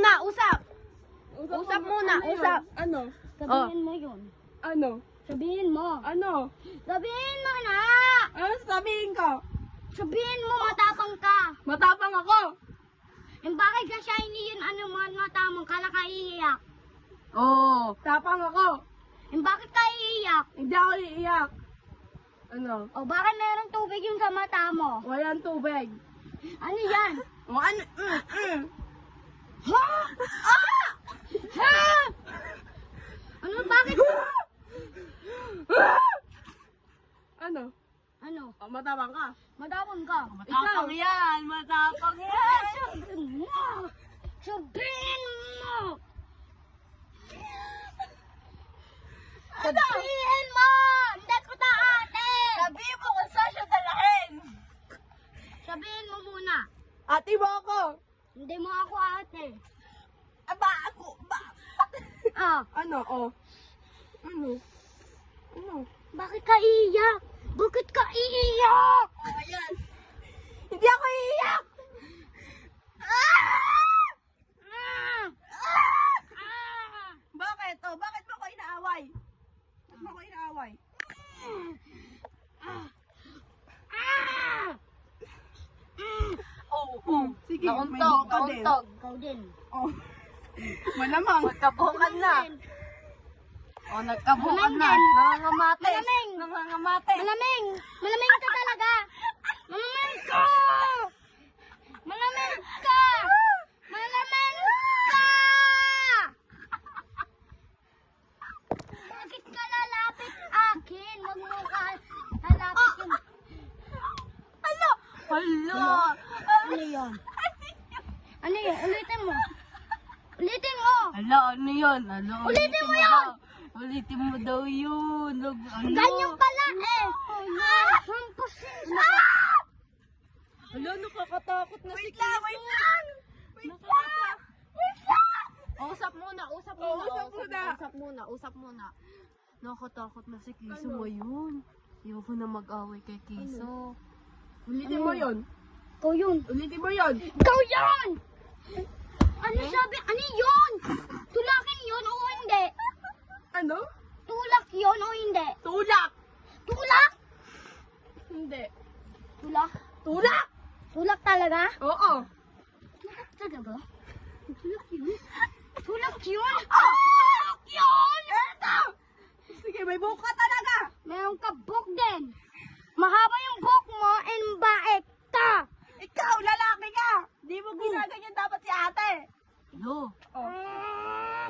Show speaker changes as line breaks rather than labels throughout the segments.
muna, usap. Usap muna, usap.
Ano?
Sabihin mo yun.
Ano?
Sabihin mo.
Ano?
Sabihin mo na!
Ano sabihin ko?
Sabihin mo matapang ka.
Matapang ako.
Bakit ka shiny yun? Ano mo matapang ka na kaiiyak?
Oh.
Tapang ako.
Bakit ka iiyak?
Hindi ako iiyak. Ano?
O bakit meron tubig yung sa mata mo?
Walang tubig.
Ano yan?
O ano?
Ha? Ha? Ano bakit?
Ano?
Ano?
O, matapang ka.
Matapang ka.
Matapang yan, matapang yan.
Sabihin mo! Sabihin mo! Sabihin mo! Hindi ko na ate!
Sabihin mo kung saan siya dalahin.
Sabihin mo muna.
Ate mo ako.
Hindi mo ako ate.
Aba, ako, ba?
Ah,
Ano? O. Ano? Ano?
bakit ka iiyak? Bakit ka iiyak?
Ayan.
Hindi ako iiyak.
Ah!
Bakit? O, bakit mo ko inaaway? Bakit mo ko inaaway?
Ah!
Oo.
Sige, may
Nauntog,
boka din.
nauntog.
Ikaw din.
O. Malamang.
Magkabukan na. O, nagkabukan na.
Malamig.
Nangangamate.
Malamig.
Nangangamate.
Malamig! Malamig ka talaga! Malamig ka! Malamig ka! Malamig ka! Bakit ka lalapit akin? Wag mo ka lalapit yung...
Hala.
Ano yun? Ano yun? Ulitin mo. Ulitin mo!
Hala, ano yun? Hala,
Ulitin mo
daw.
yun!
Ulitin mo daw yun. Ano?
Ganyan pala eh! Hampusin sa...
Hala, nakakatakot na si
Wait lang,
Kiso.
wait lang. Wait lang.
Wait lang. Usap muna, usap muna.
usap muna.
Usap muna, usap muna. Nakakatakot na si Kiso
Ano?
ngayon. Ayoko na mag-away kay Kiso.
Ulitin mo yun.
Ikaw yun!
Ulitin mo yun.
Ikaw yun! Ano sabi? Ano yun? Tulakin yun o hindi?
Ano?
Tulak yun o hindi?
Tulak.
Tulak?
Hindi.
Tulak?
Tulak.
Tulak talaga?
Oo.
Tulak talaga? Tulak yun? Tulak yun? Tulak yun!
Eto. Sige, may buka talaga.
Meron ka book din. Mahaba yung book mo and baek ka.
Ikaw, lalaki ka. Di mo ginaganyan dapat si ate.
Hello.
Oh.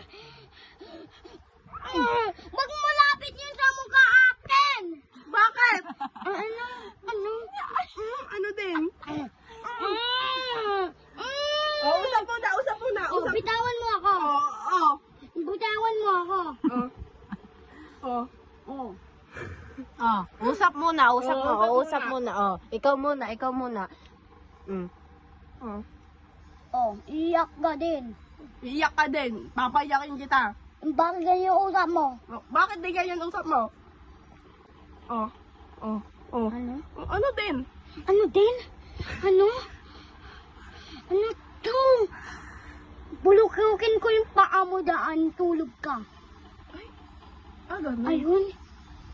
Wag mo lapit yun sa mukha akin.
Bakit?
Ano? Ano?
Ano din?
Mm.
Oh, usap muna, usap muna.
Oh,
Usap.
bitawan mo ako.
Oh.
Bitawan mo ako.
Oh. Oh.
Oh.
Oh, usap muna, usap
Oo,
mo.
usap
Oh, usap muna. Oh, ikaw muna, ikaw muna.
Oh.
Oh, iyak ka din.
Iiyak ka din. Papayakin kita.
Bakit ganyan yung usap mo?
Oh, bakit di ganyan usap mo? Oh. Oh. Oh.
Ano?
Oh, ano din?
Ano din? Ano? Ano to? Bulukukin ko yung paa mo daan, tulog ka.
Ah, ganun.
Ayun.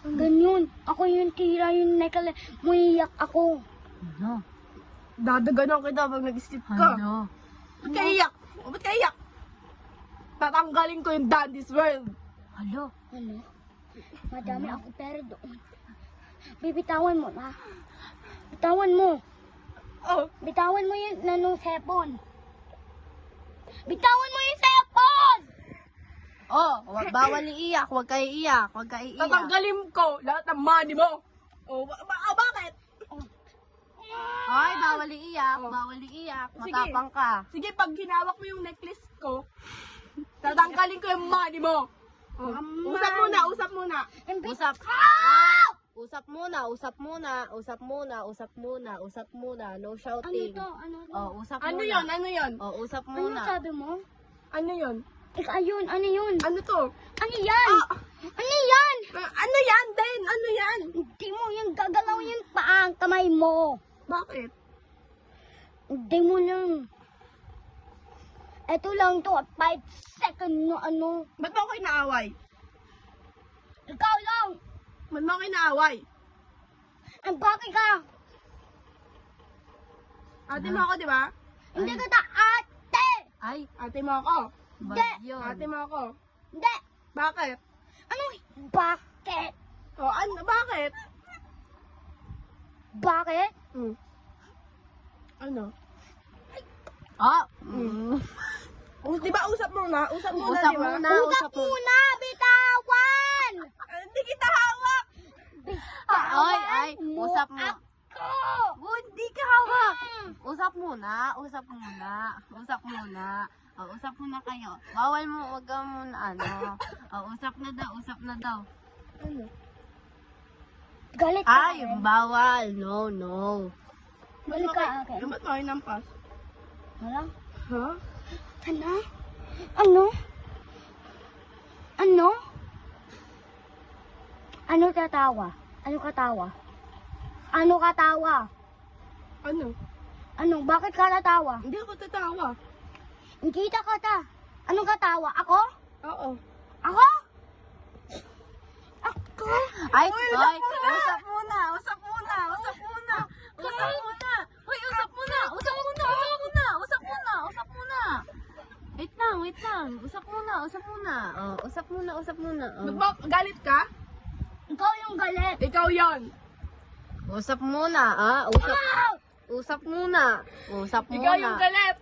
Ganyan. Ako yung tira, yung nekala. Muiyak ako.
Ano?
Dadaganan kita pag nag-skip ka.
Ano?
Ba't ka iyak? Ba't ka iyak? Tatanggalin ko yung Dandy's World.
Hello.
Ano? Madami ako pera doon. Bibitawan mo na. Bitawan mo.
Oh.
Bitawan mo yung nanong sepon. Bitawan mo yung sepon!
Oh, bawal iiyak, huwag kayo iiyak, huwag kayo iiyak.
Tatanggalin ko lahat ng money mo. Oh, bakit?
Ay, bawal iiyak,
Oh.
bawal iiyak,
Sige.
matapang ka.
Sige, pag ginawak mo yung necklace ko, tatanggalin ko yung money mo. Oh. Usap muna, usap muna.
Usap. Usap muna, usap muna, usap muna, usap muna, usap muna, no
Ano
shouting.
to? Ano to?
Oh, usap
Ano
muna.
yon? Ano yon?
Oh, usap
Ano
muna.
sabi mo?
Ano yon?
Ayun, ano yun?
Ano to?
Ano yan?
Ah,
Ano yan?
ano yan din? Ano yan?
Hindi mo yung gagalaw yung paa, kamay mo.
Bakit?
Hindi mo lang. Eto lang to, 5 second na ano.
Ba't mo ako inaaway?
Ikaw lang.
Ba't mo ako inaaway?
Ang bakit ka?
Ate mo ako, di ba?
Hindi ka ta ate.
Ay,
Ate mo ako.
bad yun.
Ate mo ako.
Hindi.
Bakit?
Ano? Bakit?
O, ano? Bakit?
Bakit?
Ano?
Ah,
Di ba usap muna? Usap muna,
usap
di ba?
muna,
Usap
usap muna.
muna, bitawan!
Hindi kita hawak!
Ay,
mo
usap mo.
ako!
Hindi ka hawak. Usap muna, usap muna. Usap muna. Usap muna kayo. Bawal mo, wag ka muna ano. Usap na daw, usap na daw.
Ano?
Galit ka
Ay,
akin.
bawal. No, no.
Galit ka akin.
Ba't mo kayo nampas?
Wala?
Ha?
Ano? Ano? Ano? Ano tatawa? Ano katawa? Ano katawa?
Ano?
Ano? Bakit ka natawa?
Hindi ako tatawa.
Kita ka ta. Anong katawa? Ako?
Oo.
Ako? Ako?
Ay, usap muna, usap muna, usap muna. Usap muna. Uy, usap muna, usap muna, usap muna, usap muna, usap muna. Wait lang. Usap muna, usap muna. Usap muna, usap muna.
Ba't mo, galit ka?
Ikaw yung galit.
Ikaw yon.
Usap muna, usap. Usap muna. Usap muna.
Ikaw yung galit.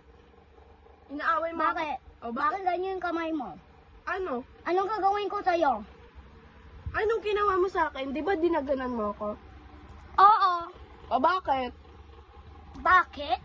Inaaway mo ako.
Bakit?
O,
Bakit ganyan yung kamay mo?
Ano?
Anong gagawin ko sa'yo?
Anong ginawa mo sa akin? Di ba dinaganan mo ako?
Oo.
O bakit?
Bakit?